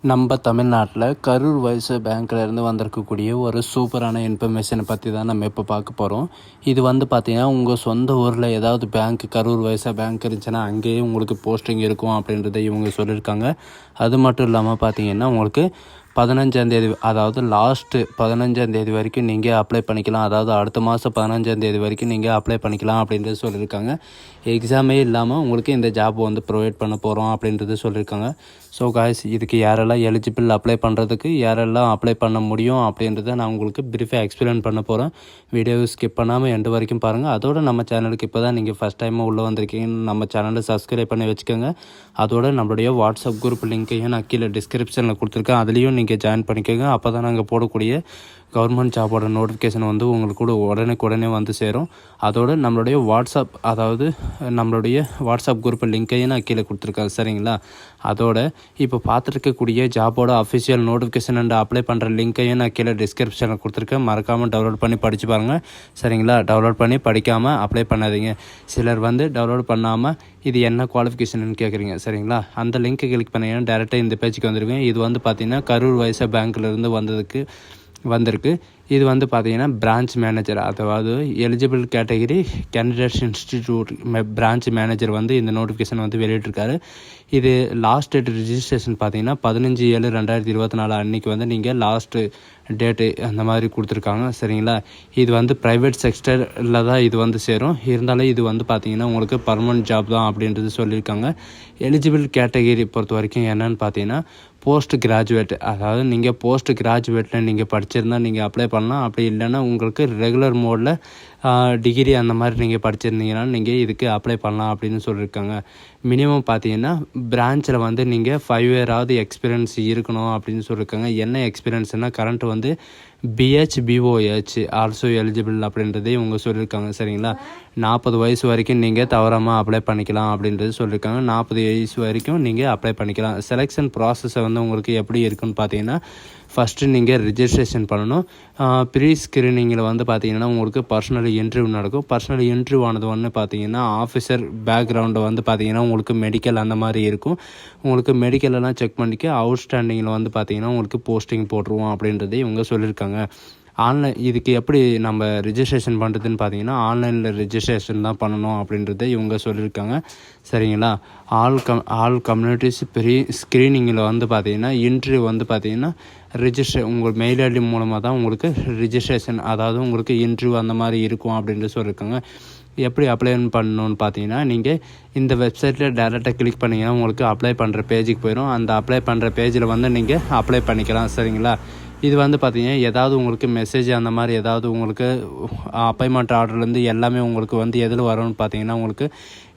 நம்ம தமிழ்நாட்டில் கரூர் வைஸ்யா பேங்க்லேருந்து வந்திருக்கக்கூடிய ஒரு சூப்பரான இன்ஃபர்மேஷனை பற்றி தான் நம்ம இப்போ பார்க்க போகிறோம். இது பார்த்திங்கன்னா உங்கள் சொந்த ஊரில் ஏதாவது பேங்க் கரூர் வைஸ்யா பேங்க் இருந்துச்சுன்னா அங்கேயே உங்களுக்கு போஸ்டிங் இருக்கும் அப்படின்றத இவங்க சொல்லியிருக்காங்க. அது மட்டும் இல்லாமல் பார்த்திங்கன்னா உங்களுக்கு 15ஆந்தேதி, அதாவது லாஸ்ட்டு 15ஆந்தேதி வரைக்கும் நீங்கள் அப்ளை பண்ணிக்கலாம். அதாவது அடுத்த மாதம் 15ஆந்தேதி வரைக்கும் நீங்கள் அப்ளை பண்ணிக்கலாம் அப்படின்றது சொல்லியிருக்காங்க. எக்ஸாமே இல்லாமல் உங்களுக்கு இந்த ஜாப் ப்ரொவைட் பண்ண போகிறோம் அப்படின்றது சொல்லியிருக்காங்க. ஸோ காய்ஸ், இதுக்கு யாரெல்லாம் எலிஜிபிள் அப்ளை பண்ணுறதுக்கு, யாரெல்லாம் அப்ளை பண்ண முடியும் அப்படின்றத நான் உங்களுக்கு ப்ரீஃபாக எக்ஸ்பிளைன் பண்ண போகிறேன். வீடியோவை ஸ்கிப் பண்ணாமல் எண்டு வரைக்கும் பாருங்கள். அதோடு நம்ம சேனலுக்கு இப்போ தான் நீங்கள் ஃபஸ்ட் டைமாக உள்ளே வந்திருக்கீங்கன்னு நம்ம சேனலை சப்ஸ்கிரைப் பண்ணி வச்சுக்கோங்க. அதோடு நம்மளுடைய வாட்ஸ்அப் குரூப் லிங்க்கையும் நான் கீழே டிஸ்கிரிப்ஷனில் கொடுத்துருக்கேன். அதுலேயும் நீங்கள் ஜாயின் பண்ணிக்கோங்க. அப்போ தான் நாங்கள் போடக்கூடிய கவர்மெண்ட் ஜாபோட நோட்டிஃபிகேஷன் உங்களுக்கு கூட உடனே சேரும். அதோடு நம்மளுடைய வாட்ஸ்அப் குரூப் லிங்க்கையும் நான் கீழே கொடுத்துருக்கேன். சரிங்களா? அதோட இப்போ பார்த்துருக்கக்கூடிய ஜாபோட அஃபிஷியல் நோட்டிஃபிகேஷன் அண்ட் அப்ளை பண்ணுற லிங்க்கையும் நான் கீழே டிஸ்கிரிப்ஷனில் கொடுத்துருக்கேன். மறக்காமல் டவுன்லோட் பண்ணி படித்து பாருங்கள். சரிங்களா? டவுன்லோட் பண்ணி படிக்காமல் அப்ளை பண்ணாதீங்க. சிலர் டவுன்லோட் பண்ணாமல் இது என்ன குவாலிஃபிகேஷன் கேட்குறீங்க. சரிங்களா? அந்த லிங்க்கை கிளிக் பண்ணிங்கன்னா டேரெக்டாக இந்த பேஜுக்கு வந்துடுவீங்க. இது பார்த்திங்கன்னா கரூர் வைஸ்யா பேங்க்லேருந்து வந்திருக்கு. இது பார்த்திங்கன்னா பிரான்ச் மேனேஜர், அதாவது eligible category candidates institute branch manager இந்த நோட்டிஃபிகேஷன் வெளியிட்டிருக்காரு. இது லாஸ்ட் டேட் ரிஜிஸ்ட்ரேஷன் பார்த்திங்கன்னா 15/7/2024 அன்றைக்கி நீங்கள் லாஸ்ட்டு டேட்டு அந்த மாதிரி கொடுத்துருக்காங்க. சரிங்களா? இது ப்ரைவேட் செக்டரில் தான் இது சேரும். இருந்தாலும் இது பார்த்திங்கன்னா உங்களுக்கு பர்மனெண்ட் ஜாப் தான் அப்படின்றது சொல்லியிருக்காங்க. எலிஜிபிள் கேட்டகரி பொறுத்த வரைக்கும் என்னென்னு பார்த்தீங்கன்னா போஸ்ட் கிராஜுவேட், அதாவது நீங்கள் போஸ்ட் கிராஜுவேட்டில் நீங்கள் படிச்சிருந்தால் நீங்கள் அப்ளை பண்ணலாம். அப்படி இல்லைன்னா உங்களுக்கு ரெகுலர் மோடில் டிகிரி அந்த மாதிரி நீங்கள் படிச்சிருந்தீங்கன்னா நீங்கள் இதுக்கு அப்ளை பண்ணலாம் அப்படின்னு சொல்லியிருக்காங்க. மினிமம் பார்த்தீங்கன்னா பிரான்ச்சில் நீங்கள் 5 இயராவது எக்ஸ்பீரியன்ஸ் இருக்கணும் அப்படின்னு சொல்லியிருக்காங்க. என்ன எக்ஸ்பீரியன்ஸ்னால் கரண்ட் BH ஆல்சோ எலிஜிபிள் அப்படின்றதே இவங்க சொல்லியிருக்காங்க. சரிங்களா? 40 வயசு வரைக்கும் நீங்கள் தவறாமல் அப்ளை பண்ணிக்கலாம் அப்படின்றது சொல்லியிருக்காங்க. 40 வயசு வரைக்கும் நீங்கள் அப்ளை பண்ணிக்கலாம். செலெக்ஷன் ப்ராசஸை உங்களுக்கு எப்படி இருக்குன்னு பார்த்தீங்கன்னா ஃபஸ்ட்டு நீங்கள் ரிஜிஸ்ட்ரேஷன் பண்ணணும். ப்ரீ ஸ்க்ரீனிங்கில் பார்த்தீங்கன்னா உங்களுக்கு பர்சனல் இன்டர்வியூ நடக்கும். பர்சனல் இன்டர்வியூ ஆனது பார்த்தீங்கன்னா ஆஃபீஸர் பேக்ரவுண்டு பார்த்தீங்கன்னா உங்களுக்கு மெடிக்கல் அந்த மாதிரி இருக்கும். உங்களுக்கு மெடிக்கலெல்லாம் செக் பண்ணிக்க அவுட்ஸ்டாண்டிங்கில் பார்த்தீங்கன்னா உங்களுக்கு போஸ்டிங் போட்டுருவோம் அப்படின்றதே இவங்க சொல்லியிருக்காங்க. இதுக்கு எப்படி நம்ம ரிஜிஸ்ட்ரேஷன் பண்ணுறதுன்னு பார்த்தீங்கன்னா ஆன்லைனில் ரிஜிஸ்ட்ரேஷன் தான் பண்ணணும் அப்படின்றத இவங்க சொல்லியிருக்காங்க. சரிங்களா? ஆல் கம்யூனிட்டிஸ் ப்ரீ ஸ்க்ரீனிங்கில் பார்த்தீங்கன்னா இன்டர்வியூ பார்த்தீங்கன்னா உங்கள் மெயில் ஐடி மூலமாக தான் உங்களுக்கு ரிஜிஸ்ட்ரேஷன், அதாவது உங்களுக்கு இன்டர்வியூ அந்த மாதிரி இருக்கும் அப்படின்ட்டு சொல்லியிருக்காங்க. எப்படி அப்ளை பண்ணணும்னு பார்த்தீங்கன்னா நீங்கள் இந்த வெப்சைட்டில் டேரெக்டாக கிளிக் பண்ணிங்கன்னா உங்களுக்கு அப்ளை பண்ணுற பேஜுக்கு போயிடும். அந்த அப்ளை பண்ணுற பேஜில் நீங்கள் அப்ளை பண்ணிக்கலாம். சரிங்களா? இது பார்த்தீங்கன்னா ஏதாவது உங்களுக்கு மெசேஜ் அந்த மாதிரி ஏதாவது உங்களுக்கு அப்பாயின்மெண்ட் ஆர்டர்லேருந்து எல்லாமே உங்களுக்கு எதில் வரும்னு பார்த்தீங்கன்னா உங்களுக்கு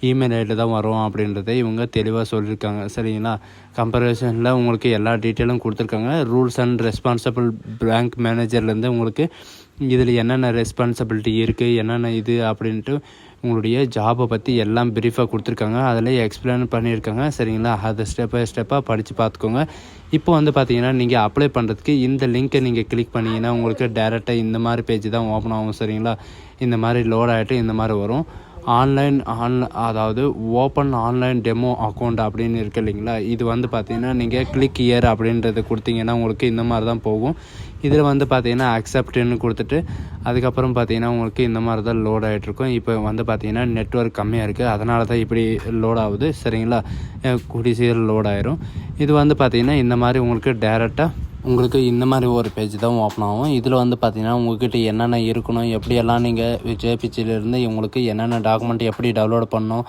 இமெயில் ஐடியில் தான் வரும் அப்படின்றத இவங்க தெளிவாக சொல்லியிருக்காங்க. சரிங்களா? கம்பேரிசனில் உங்களுக்கு எல்லா டீட்டெயிலும் கொடுத்துருக்காங்க. ரூல்ஸ் அண்ட் ரெஸ்பான்சிபிள் பேங்க் மேனேஜர்லேருந்து உங்களுக்கு இதில் என்னென்ன ரெஸ்பான்சிபிலிட்டி இருக்குது, என்னென்ன இது அப்படின்ட்டு உங்களுடைய ஜாபை பற்றி எல்லாம் ப்ரீஃபாக கொடுத்துருக்காங்க. அதில் எக்ஸ்பிளைன் பண்ணியிருக்காங்க. சரிங்களா? அதை ஸ்டெப் பை ஸ்டெப்பாக படித்து பார்த்துக்கோங்க. இப்போ பார்த்தீங்கன்னா நீங்கள் அப்ளை பண்ணுறதுக்கு இந்த லிங்க்கை நீங்கள் கிளிக் பண்ணிங்கன்னா உங்களுக்கு டேரெக்டாக இந்த மாதிரி பேஜ் தான் ஓப்பன் ஆகும். சரிங்களா? இந்த மாதிரி லோட் ஆகிட்டு இந்த மாதிரி வரும். அதாவது ஓப்பன் ஆன்லைன் டெமோ அக்கௌண்ட் அப்படின்னு இருக்கு இல்லைங்களா? இது பார்த்தீங்கன்னா நீங்கள் கிளிக் இயர் அப்படின்றத கொடுத்தீங்கன்னா உங்களுக்கு இந்த மாதிரி தான் போகும். இதில் பார்த்தீங்கன்னா அக்செப்ட்னு கொடுத்துட்டு அதுக்கப்புறம் பார்த்தீங்கன்னா உங்களுக்கு இந்த மாதிரி தான் லோட் ஆகிட்ருக்கும். இப்போ பார்த்தீங்கன்னா நெட்வொர்க் கம்மியாக இருக்குது, அதனால தான் இப்படி லோட் ஆகுது. சரிங்களா? கூடிய சீக்கிரம் லோட் ஆயிரும். இது பார்த்தீங்கன்னா இந்த மாதிரி உங்களுக்கு டேரெக்டாக உங்களுக்கு இந்த மாதிரி ஒரு பேஜ் தான் ஓப்பன் ஆகும். இதில் பார்த்தீங்கன்னா உங்கள்கிட்ட என்னென்ன இருக்கணும், எப்படியெல்லாம் நீங்கள் ஜேபிசியிலேருந்து உங்களுக்கு என்னென்ன டாக்குமெண்ட் எப்படி டவுன்லோட் பண்ணணும்,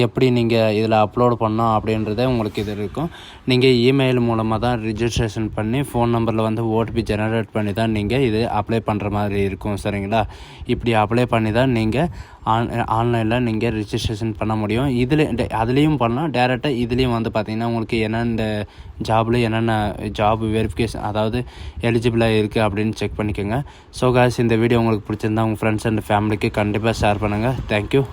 எப்படி நீங்கள் இதில் அப்லோட் பண்ணணும் அப்படின்றத உங்களுக்கு இது இருக்கும். நீங்கள் இமெயில் மூலமாக தான் ரிஜிஸ்ட்ரேஷன் பண்ணி ஃபோன் நம்பரில் ஓடிபி ஜெனரேட் பண்ணி தான் நீங்கள் இது அப்ளை பண்ணுற மாதிரி இருக்கும். சரிங்களா? இப்படி அப்ளை பண்ணி தான் நீங்கள் ஆன்லைனில் நீங்கள் ரிஜிஸ்ட்ரேஷன் பண்ண முடியும். அதுலேயும் பண்ணலாம், டேரெக்டாக இதுலேயும் பார்த்தீங்கன்னா உங்களுக்கு என்னென்ன ஜாபில் என்னென்ன ஜாப் வெரிஃபிகேஷன், அதாவது எலிஜிபிளாக இருக்குது அப்படின்னு செக் பண்ணிக்கோங்க. ஸோ காய்ஸ், இந்த வீடியோ உங்களுக்கு பிடிச்சிருந்தா உங்கள் ஃப்ரெண்ட்ஸ் அண்ட் ஃபேமிலிக்கு கண்டிப்பாக ஷேர் பண்ணுங்கள். தேங்க்யூ.